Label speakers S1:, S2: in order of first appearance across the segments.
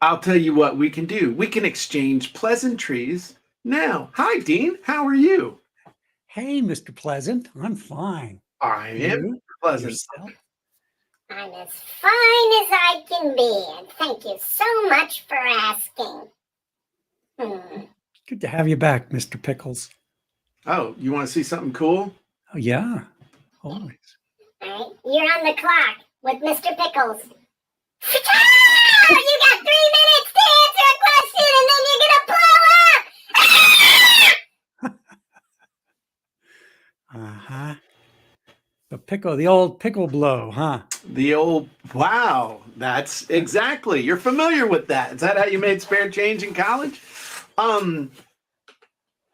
S1: I'll tell you what we can do. We can exchange pleasantries now. Hi, Dean. How are you?
S2: Hey, Mr. Pleasant. I'm fine.
S1: I
S2: And
S1: am
S2: you?
S1: pleasant.
S2: Yourself?
S3: I'm as fine as I can be, and thank you so much for asking.
S2: Good to have you back, Mr. Pickles.
S1: Oh, you want to see something cool?
S2: Oh, yeah. Always.
S3: All right, you're on the clock with Mr. Pickles. You got 3 minutes to answer a question, and then you're gonna blow up.
S2: Uh-huh. The old pickle blow, huh?
S1: The old wow. That's exactly. You're familiar with that. Is that how you made spare change in college?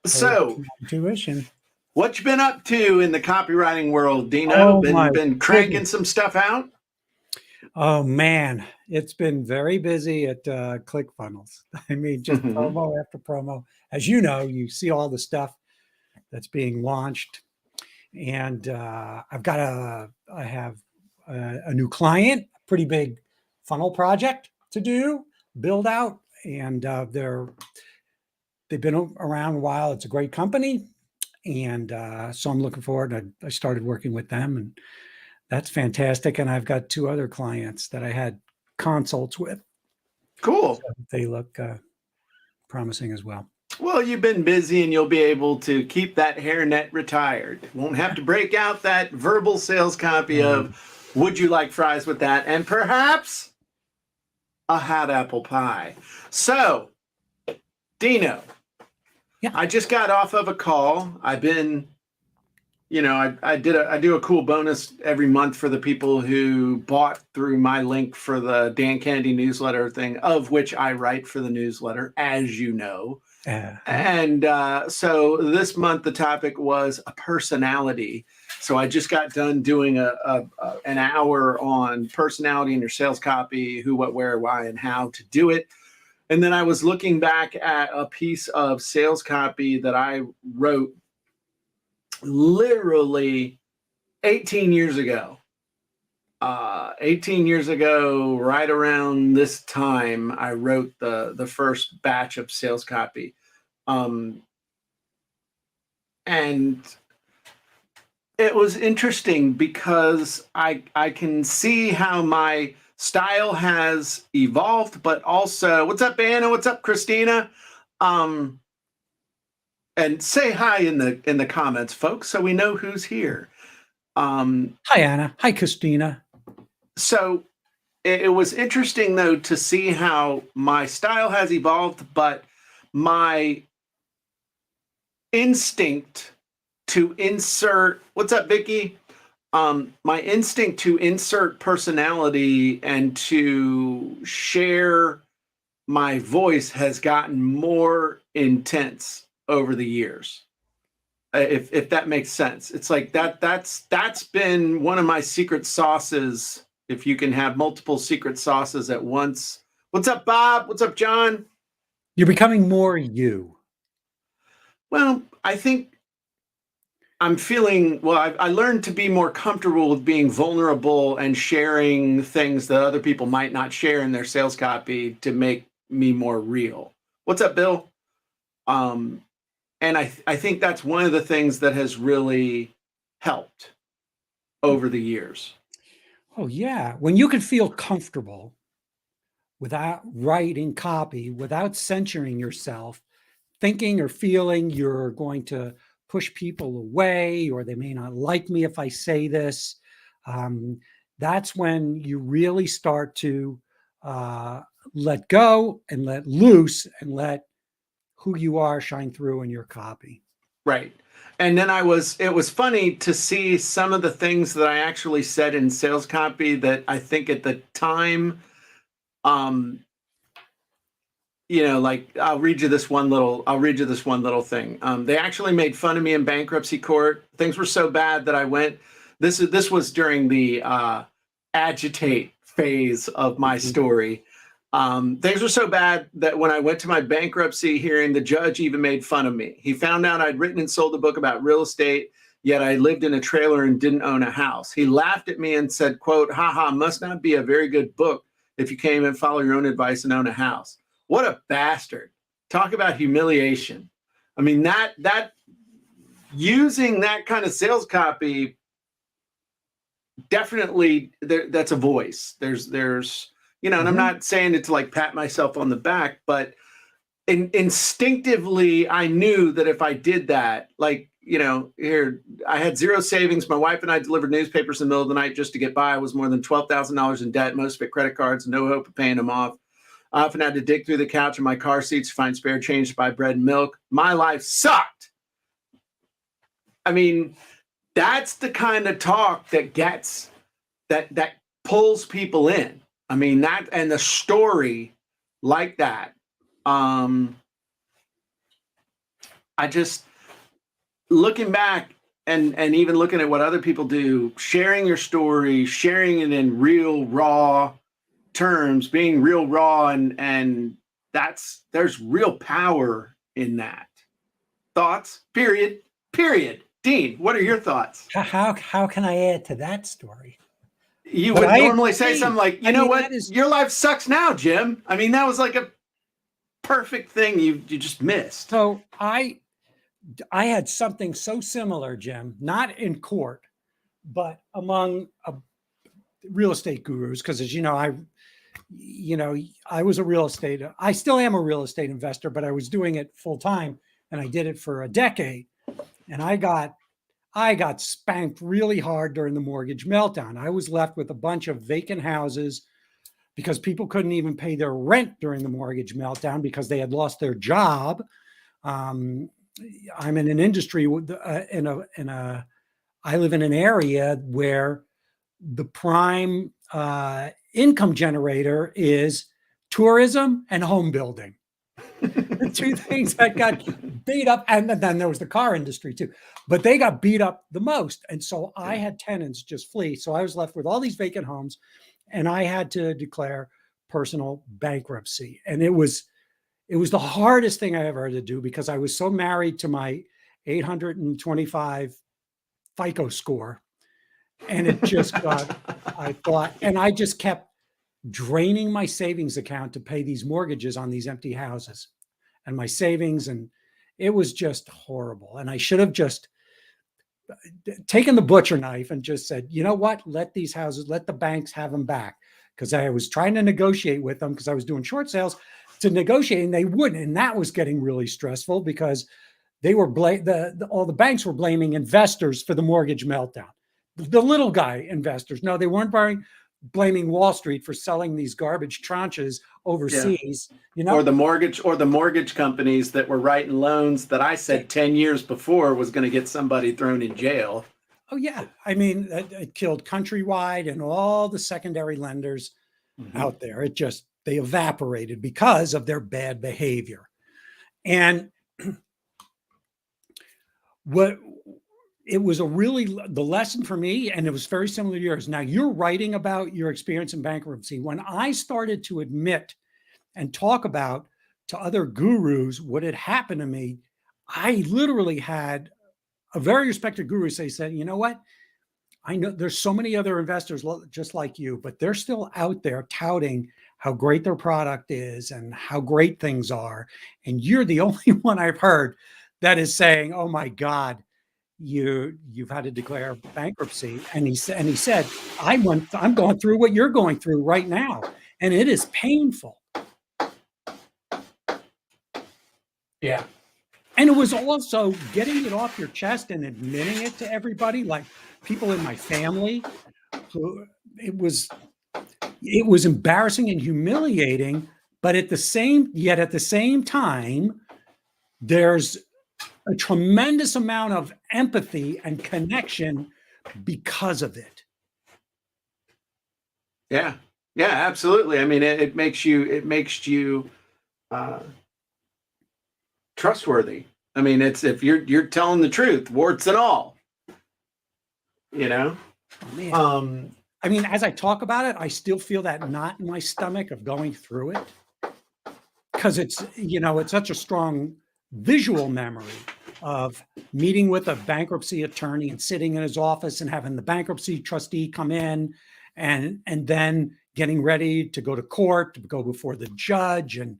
S1: So
S2: Tuition.
S1: what you been up to in the copywriting world, Dino?
S2: Oh, my
S1: Been cranking
S2: goodness.
S1: some stuff out?
S2: Oh, man. It's been very busy at ClickFunnels. I mean, just promo after promo. As you know, you see all the stuff that's being launched. And I have a new client, a pretty big funnel project to do, build out, and they've been around a while. It's a great company, and so I'm looking forward. I started working with them, and that's fantastic. And I've got two other clients that I had consults with.
S1: Cool.
S2: So they look promising as well.
S1: Well, you've been busy and you'll be able to keep that hairnet retired. Won't have to break out that verbal sales copy of would you like fries with that? And perhaps a hot apple pie. So, Dino,
S2: Yeah.
S1: I just got off of a call. I've been, I do a cool bonus every month for the people who bought through my link for the Dan Kennedy newsletter thing, of which I write for the newsletter, as you know. And so this month the topic was a personality. So I just got done doing an hour on personality in your sales copy, who, what, where, why, and how to do it. And then I was looking back at a piece of sales copy that I wrote literally 18 years ago. 18 years ago, right around this time, I wrote the first batch of sales copy. And it was interesting because I can see how my style has evolved, but also, what's up, Anna? What's up, Christina? And say hi in the comments, folks, so we know who's here.
S2: Hi, Anna. Hi, Christina.
S1: So it was interesting, though, to see how my style has evolved, but my instinct to insert, what's up, Vicky? My instinct to insert personality and to share my voice has gotten more intense over the years. If that makes sense. It's like that's been one of my secret sauces. If you can have multiple secret sauces at once. What's up, Bob? What's up, John?
S2: You're becoming more you.
S1: Well, I think I'm feeling, I learned to be more comfortable with being vulnerable and sharing things that other people might not share in their sales copy to make me more real. What's up, Bill? And I think that's one of the things that has really helped over the years.
S2: Oh, yeah. When you can feel comfortable without writing copy, without censoring yourself, thinking or feeling you're going to push people away or they may not like me if I say this, that's when you really start to let go and let loose and let who you are shine through in your copy.
S1: Right. And then it was funny to see some of the things that I actually said in sales copy that I think at the time, like I'll read you this one little thing. They actually made fun of me in bankruptcy court. Things were so bad that I went, this was during the agitate phase of my story. Things were so bad that when I went to my bankruptcy hearing, the judge even made fun of me. He found out I'd written and sold a book about real estate, yet I lived in a trailer and didn't own a house. He laughed at me and said, quote, haha, must not be a very good book if you came and follow your own advice and own a house. What a bastard. Talk about humiliation. I mean, that using that kind of sales copy, definitely that's a voice. There's, and I'm not saying it to like pat myself on the back, but instinctively I knew that if I did that, like, here I had zero savings. My wife and I delivered newspapers in the middle of the night just to get by. I was more than $12,000 in debt, most of it credit cards, no hope of paying them off. I often had to dig through the couch in my car seats to find spare change to buy bread and milk. My life sucked. I mean, that's the kind of talk that gets, that pulls people in. I mean, that, and the story like that. I just, looking back and even looking at what other people do, sharing your story, sharing it in real raw terms, being real raw, and there's real power in that. Thoughts? Period. Dean, what are your thoughts?
S2: How can I add to that story?
S1: You
S2: But
S1: would
S2: I
S1: normally
S2: agree.
S1: say something like,
S2: I mean,
S1: what? Your life sucks now, Jim. I mean, that was like a perfect thing you just missed.
S2: So I had something so similar, Jim, not in court, but among real estate gurus. Because as you know, I was a real estate. I still am a real estate investor, but I was doing it full time, and I did it for a decade. And I got spanked really hard during the mortgage meltdown. I was left with a bunch of vacant houses because people couldn't even pay their rent during the mortgage meltdown because they had lost their job. I'm in an industry I live in an area where the prime income generator is tourism and home building. The two things that got beat up, and then there was the car industry too, but they got beat up the most. And so I had tenants just flee. So I was left with all these vacant homes, and I had to declare personal bankruptcy. And it was the hardest thing I ever had to do because I was so married to my 825 FICO score. And it just got, I just kept draining my savings account to pay these mortgages on these empty houses and my savings. And it was just horrible. And I should have just taken the butcher knife and just said, you know what, let the banks have them back. Because I was trying to negotiate with them because I was doing short sales to negotiate, and they wouldn't. And that was getting really stressful because they were all the banks were blaming investors for the mortgage meltdown. The little guy investors. No, they weren't blaming Wall Street for selling these garbage tranches overseas.
S1: Yeah. Or the mortgage companies that were writing loans that I said 10 years before was going to get somebody thrown in jail.
S2: Oh yeah. I mean, it killed Countrywide and all the secondary lenders out there. They evaporated because of their bad behavior. And it was the lesson for me, and it was very similar to yours. Now you're writing about your experience in bankruptcy. When I started to admit and talk about to other gurus what had happened to me, I literally had a very respected guru said, you know what? I know there's so many other investors just like you, but they're still out there touting how great their product is and how great things are. And you're the only one I've heard that is saying, oh my God, you've had to declare bankruptcy. And he said, I'm going through what you're going through right now. And it is painful.
S1: Yeah.
S2: And it was also getting it off your chest and admitting it to everybody, like people in my family. It was embarrassing and humiliating, but at the same time, there's a tremendous amount of empathy and connection because of it.
S1: Yeah, absolutely. I mean, it makes you trustworthy. I mean, it's if you're telling the truth, warts and all. Oh,
S2: man. I mean, as I talk about it, I still feel that knot in my stomach of going through it because it's such a strong visual memory of meeting with a bankruptcy attorney and sitting in his office and having the bankruptcy trustee come in and then getting ready to go to court, to go before the judge. And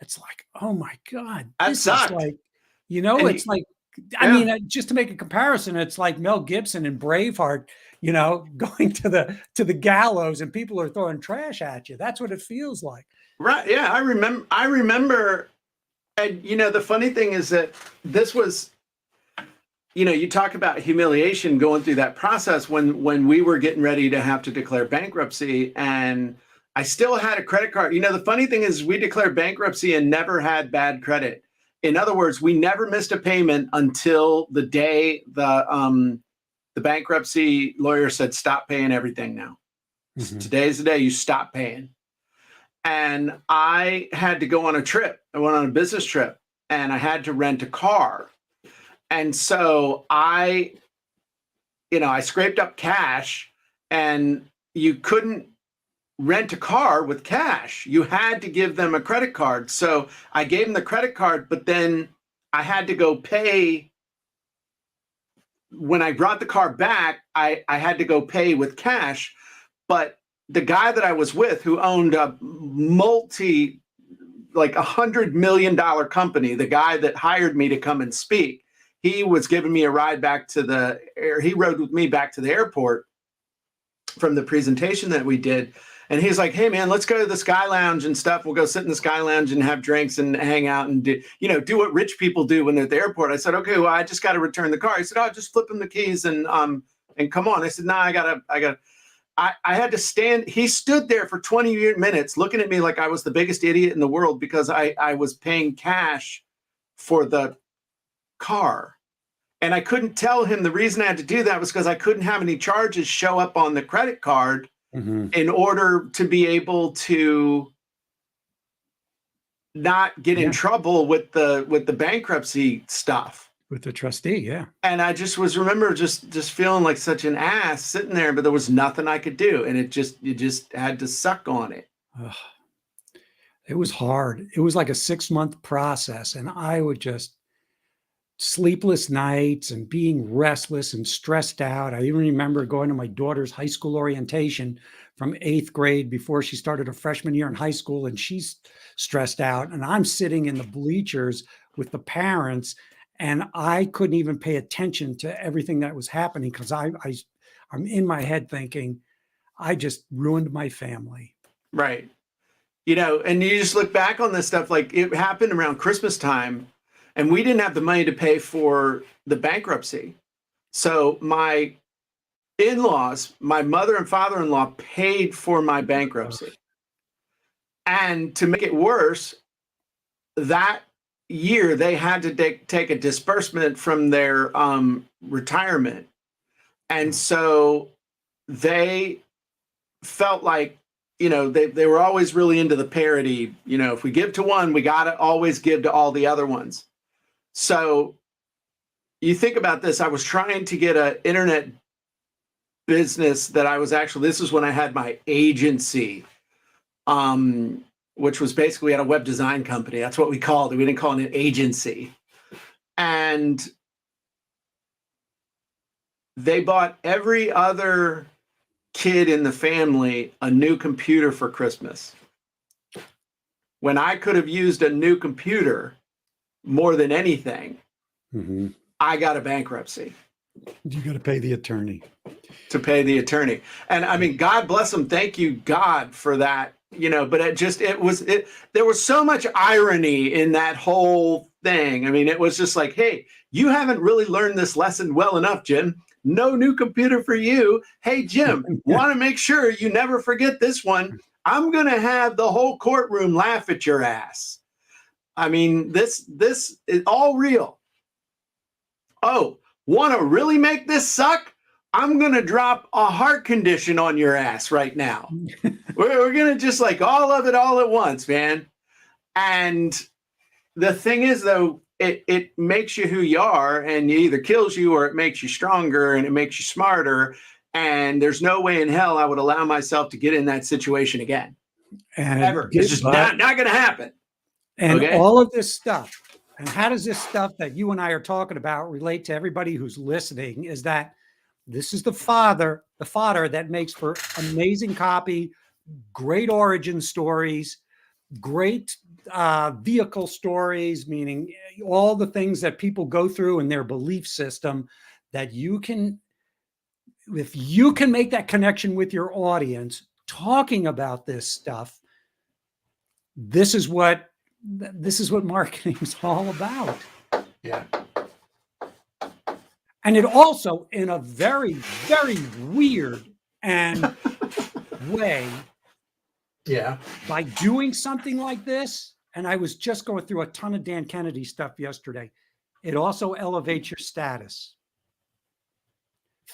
S2: it's like, oh my God,
S1: That
S2: this is
S1: sucked.
S2: like,
S1: And
S2: it's like, I
S1: yeah.
S2: mean, just to make a comparison, it's like Mel Gibson and Braveheart, going to the gallows and people are throwing trash at you. That's what it feels like.
S1: Right. Yeah. I remember. And, the funny thing is that this was, you talk about humiliation going through that process when we were getting ready to have to declare bankruptcy, and I still had a credit card. The funny thing is we declared bankruptcy and never had bad credit. In other words, we never missed a payment until the day the bankruptcy lawyer said, stop paying everything now.
S2: Mhm.
S1: Today's the day you stop paying. And I had to go on a trip. I went on a business trip and I had to rent a car. And so I scraped up cash, and you couldn't rent a car with cash. You had to give them a credit card. So I gave them the credit card, but then I had to go pay. When I brought the car back, I had to go pay with cash. But the guy that I was with, who owned a $100 million company, the guy that hired me to come and speak, he was giving me a ride back he rode with me back to the airport from the presentation that we did. And he's like, hey man, let's go to the Sky Lounge and stuff. We'll go sit in the Sky Lounge and have drinks and hang out and do what rich people do when they're at the airport. I said, okay, well, I just got to return the car. He said, oh, just flip him the keys and come on. I said, no, I had to stand. He stood there for 20 minutes looking at me like I was the biggest idiot in the world because I was paying cash for the car. And I couldn't tell him the reason I had to do that was because I couldn't have any charges show up on the credit card in order to be able to not get in trouble with the bankruptcy stuff.
S2: With the trustee, yeah.
S1: And I just remember just feeling like such an ass sitting there, but there was nothing I could do. And you just had to suck on it.
S2: Ugh. It was hard. It was like a 6-month process. And I would just sleepless nights and being restless and stressed out. I even remember going to my daughter's high school orientation from 8th grade before she started her freshman year in high school. And she's stressed out. And I'm sitting in the bleachers with the parents. And I couldn't even pay attention to everything that was happening because I'm in my head thinking, I just ruined my family.
S1: Right. And you just look back on this stuff, like it happened around Christmas time, and we didn't have the money to pay for the bankruptcy. So my in-laws, my mother and father-in-law, paid for my bankruptcy. And to make it worse, that year they had to take a disbursement from their retirement, and so they felt like they were always really into the parity. If we give to one, we got to always give to all the other ones. So you think about this. I was trying to get an internet business that this is when I had my agency, which was basically, we had a web design company. That's what we called it. We didn't call it an agency. And they bought every other kid in the family a new computer for Christmas, when I could have used a new computer more than anything. I got a bankruptcy.
S2: You got to pay the attorney.
S1: And I mean, God bless them. Thank you, God, for that. But there was so much irony in that whole thing. I mean, it was just like, hey, you haven't really learned this lesson well enough, Jim. No new computer for you. Hey, Jim, want to make sure you never forget this one. I'm going to have the whole courtroom laugh at your ass. I mean, this is all real. Oh, want to really make this suck? I'm going to drop a heart condition on your ass right now. We're going to just like all of it all at once, man. And the thing is, though, it makes you who you are, and it either kills you or it makes you stronger and it makes you smarter. And there's no way in hell I would allow myself to get in that situation again.
S2: And
S1: ever. It's just not going to happen.
S2: And all of this stuff, and how does this stuff that you and I are talking about relate to everybody who's listening, is that this is the fodder that makes for amazing copy, great origin stories, great vehicle stories, meaning all the things that people go through in their belief system that you can, if you can make that connection with your audience talking about this stuff, this is what marketing is all about.
S1: Yeah.
S2: And it also, in a very, very weird and way,
S1: Yeah.
S2: by doing something like this, and I was just going through a ton of Dan Kennedy stuff yesterday, it also elevates your status.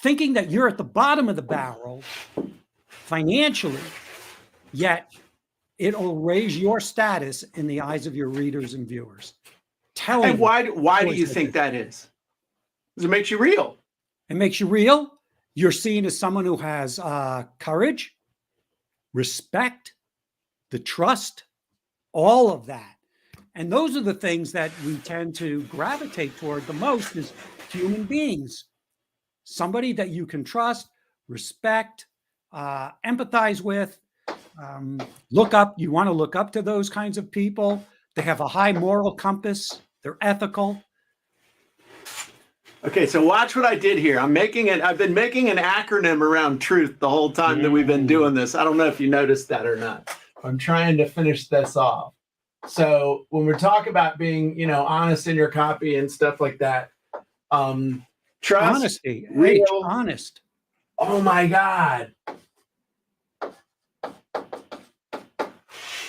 S2: Thinking that you're at the bottom of the barrel financially, yet it'll raise your status in the eyes of your readers and viewers.
S1: And why do you think that is? Because it makes you real.
S2: It makes you real. You're seen as someone who has courage, respect, the trust, all of that. And those are the things that we tend to gravitate toward the most as human beings. Somebody that you can trust, respect, empathize with, look up. You want to look up to those kinds of people. They have a high moral compass. They're ethical.
S1: Okay, so watch what I did here. I've been making an acronym around truth the whole time that we've been doing this. I don't know if you noticed that or not. I'm trying to finish this off. So when we're talking about being, honest in your copy and stuff like that, trust,
S2: Honesty,
S1: real,
S2: honest.
S1: Oh my God.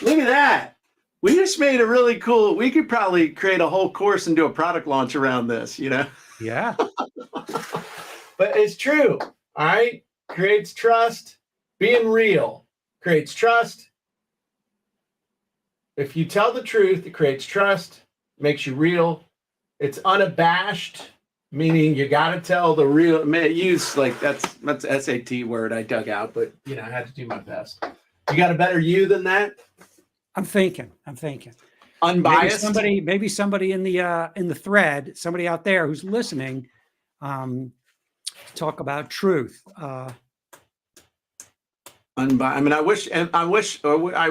S1: Look at that. We just made a really cool, we could probably create a whole course and do a product launch around this,
S2: Yeah.
S1: But it's true. All right. Creates trust. Being real creates trust. If you tell the truth, it creates trust, makes you real. It's unabashed, meaning you got to tell the real. Use like that's SAT word I dug out, but I had to do my best. You got a better you than that?
S2: I'm thinking.
S1: Unbiased.
S2: Maybe somebody in the thread, somebody out there who's listening, talk about truth.
S1: I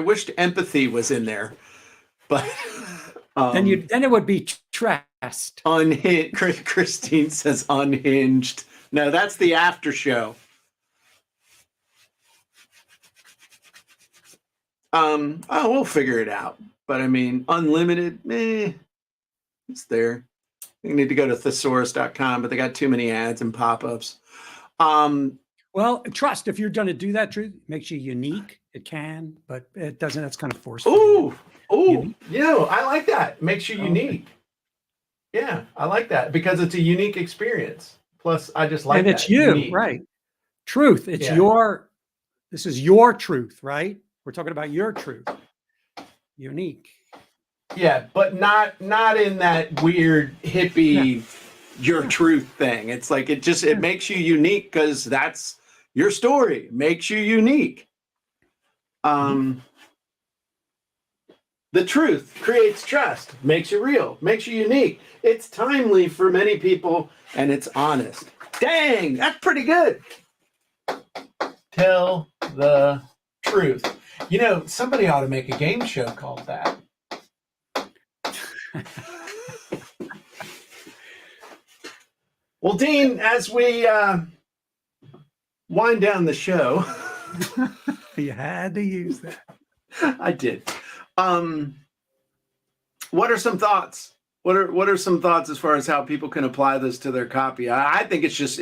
S1: wished empathy was in there, but
S2: then it would be trust.
S1: Unhinged. Christine says unhinged. No, that's the after show. We'll figure it out. But unlimited, it's there. You need to go to thesaurus.com, but they got too many ads and pop-ups.
S2: Well, trust, if you're going to do that, truth makes you unique. It can, but it doesn't. That's kind of forceful.
S1: Ooh, I like that. It makes you unique. Yeah, I like that because it's a unique experience. Plus, I just like
S2: and
S1: that.
S2: And it's you,
S1: unique.
S2: Right? Truth. It's this is your truth, right? We're talking about your truth. Unique.
S1: Yeah, but not in that weird hippie your truth thing. It's like it makes you unique because that's your story. It makes you unique. The truth creates trust, makes you real, makes you unique. It's timely for many people and it's honest. Dang, that's pretty good. Tell the truth. Somebody ought to make a game show called that. Well, Dean, as we wind down the show,
S2: you had to use that.
S1: I did. What are some thoughts? What are some thoughts as far as how people can apply this to their copy? I think it's just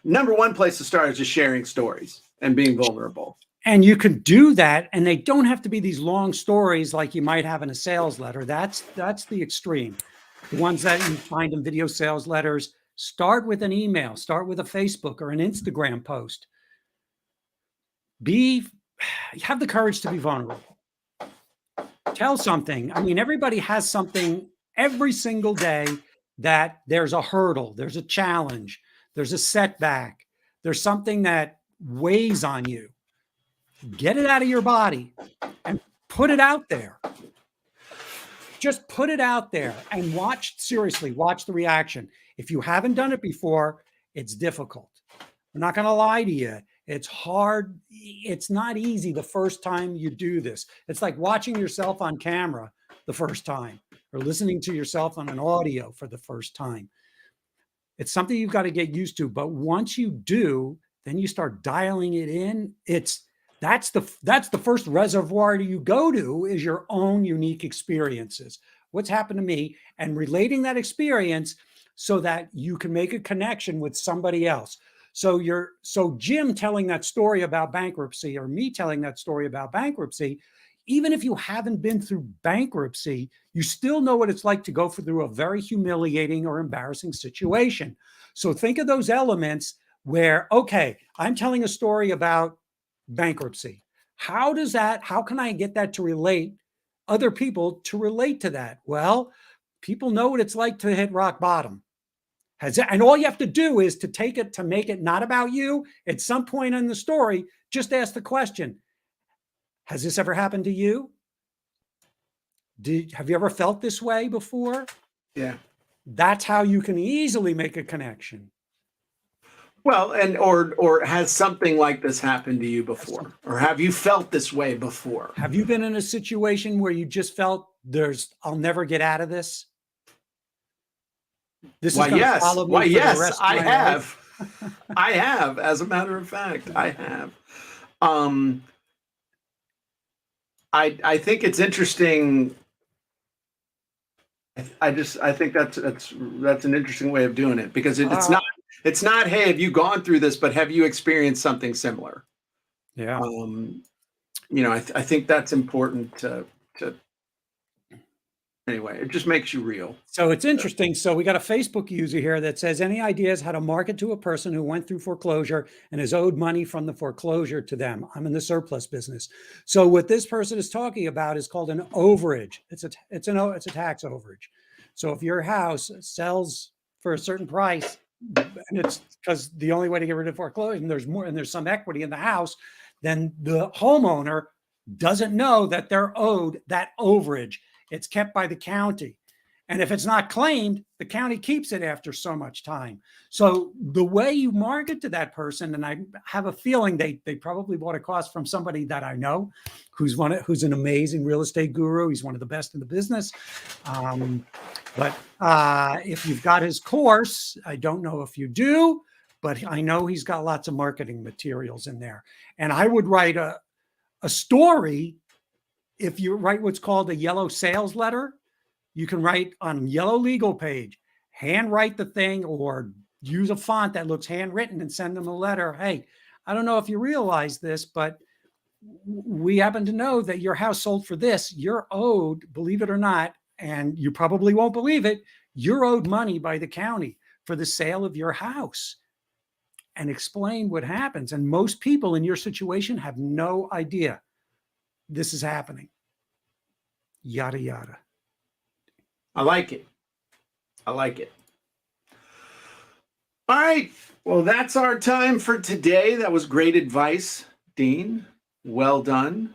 S1: number one place to start is just sharing stories and being vulnerable.
S2: And you can do that, and they don't have to be these long stories like you might have in a sales letter. That's the extreme. The ones that you find in video sales letters, start with an email, start with a Facebook or an Instagram post. Have the courage to be vulnerable. Tell something. Everybody has something every single day that there's a hurdle, there's a challenge, there's a setback, there's something that weighs on you. Get it out of your body and put it out there. Just put it out there and watch the reaction. If you haven't done it before, it's difficult. I'm not going to lie to you. It's hard. It's not easy the first time you do this. It's like watching yourself on camera the first time or listening to yourself on an audio for the first time. It's something you've got to get used to. But once you do, then you start dialing it in. That's the first reservoir you go to is your own unique experiences. What's happened to me and relating that experience so that you can make a connection with somebody else. So Jim telling that story about bankruptcy or me telling that story about bankruptcy, even if you haven't been through bankruptcy, you still know what it's like to go through a very humiliating or embarrassing situation. So think of those elements where, okay, I'm telling a story about bankruptcy. How can I get that to relate, other people to relate to that? Well, people know what it's like to hit rock bottom. And all you have to do is to make it not about you. At some point in the story, just ask the question, has this ever happened to you? Have you ever felt this way before?
S1: Yeah.
S2: That's how you can easily make a connection.
S1: Well, or has something like this happened to you before? Or have you felt this way before?
S2: Have you been in a situation where you just felt I'll never get out of this? This is
S1: Why,
S2: going to
S1: yes.
S2: follow me
S1: Why,
S2: for the
S1: yes,
S2: rest of
S1: I
S2: my
S1: have.
S2: life?
S1: I have, as a matter of fact, I have. I think it's interesting. I think that's an interesting way of doing it because it's not, hey, have you gone through this, but have you experienced something similar?
S2: Yeah.
S1: I think that's important to anyway, it just makes you real.
S2: So it's interesting. So we got a Facebook user here that says, any ideas how to market to a person who went through foreclosure and is owed money from the foreclosure to them? I'm in the surplus business. So what this person is talking about is called an overage. It's a tax overage. So if your house sells for a certain price, and it's because the only way to get rid of foreclosure, and there's some equity in the house, then the homeowner doesn't know that they're owed that overage. It's kept by the county. And if it's not claimed, the county keeps it after so much time. So the way you market to that person, and I have a feeling they probably bought a course from somebody that I know, who's an amazing real estate guru. He's one of the best in the business. But if you've got his course, I don't know if you do, but I know he's got lots of marketing materials in there. And I would write a story. If you write what's called a yellow sales letter, you can write on yellow legal page, handwrite the thing or use a font that looks handwritten and send them a letter. Hey, I don't know if you realize this, but we happen to know that your house sold for this. You're owed, believe it or not, and you probably won't believe it, you're owed money by the county for the sale of your house. And explain what happens. And most people in your situation have no idea this is happening. Yada, yada.
S1: I like it. All right. Well, that's our time for today. That was great advice, Dean. Well done.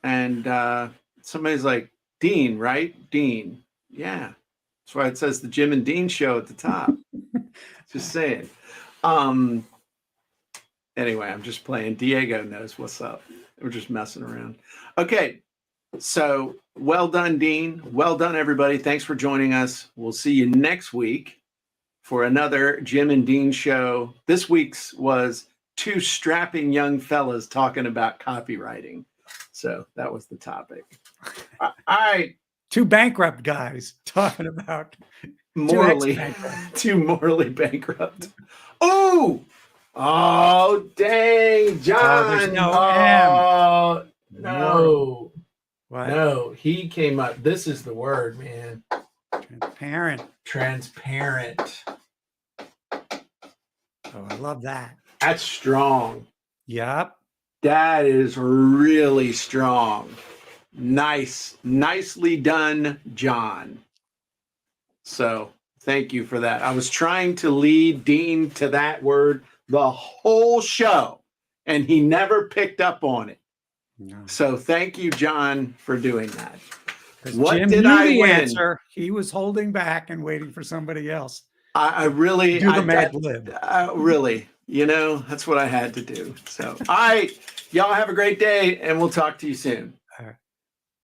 S1: And somebody's like, Dean, right? Dean. Yeah. That's why it says the Jim and Dean show at the top. Just saying. Anyway, I'm just playing. Diego knows what's up. We're just messing around. Okay. So well done, Dean. Well done, everybody. Thanks for joining us. We'll see you next week for another Jim and Dean show. This week's was two strapping young fellas talking about copywriting. So that was the topic. All right.
S2: Two bankrupt guys talking about
S1: two morally bankrupt. Oh, dang, John.
S2: There's no M.
S1: No.
S2: What?
S1: No, he came up. This is the word, man. Transparent.
S2: Oh, I love that.
S1: That's strong.
S2: Yep.
S1: That is really strong. Nicely done, John. So thank you for that. I was trying to lead Dean to that word the whole show, and he never picked up on it. No. So thank you, John, for doing that.
S2: What Jim did I win? Answer. He was holding back and waiting for somebody else.
S1: I really
S2: do the mad lib.
S1: Really, You know, that's what I had to do. So, all right, y'all have a great day, and we'll talk to you soon.